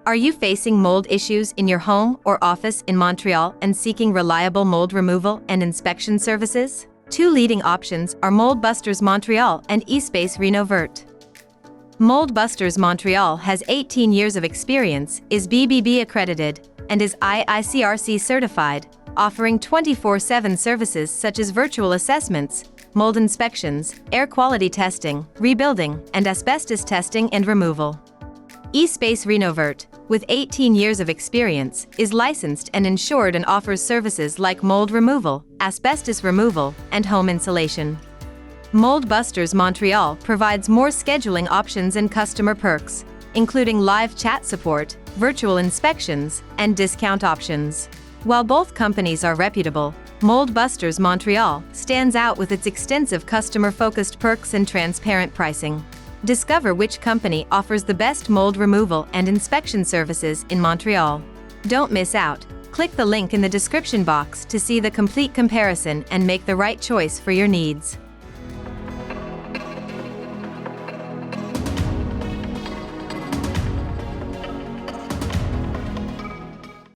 Are you facing mold issues in your home or office in Montreal and seeking reliable mold removal and inspection services? Two leading options are Mold Busters Montreal and Espace Renovert. Mold Busters Montreal has 18 years of experience, is BBB accredited, and is IICRC certified, offering 24/7 services such as virtual assessments, mold inspections, air quality testing, rebuilding, and asbestos testing and removal. Espace Renovert, with 18 years of experience, is licensed and insured and offers services like mold removal, asbestos removal, and home insulation. Mold Busters Montreal provides more scheduling options and customer perks, including live chat support, virtual inspections, and discount options. While both companies are reputable, Mold Busters Montreal stands out with its extensive customer-focused perks and transparent pricing. Discover which company offers the best mold removal and inspection services in Montreal. Don't miss out. Click the link in the description box to see the complete comparison and make the right choice for your needs.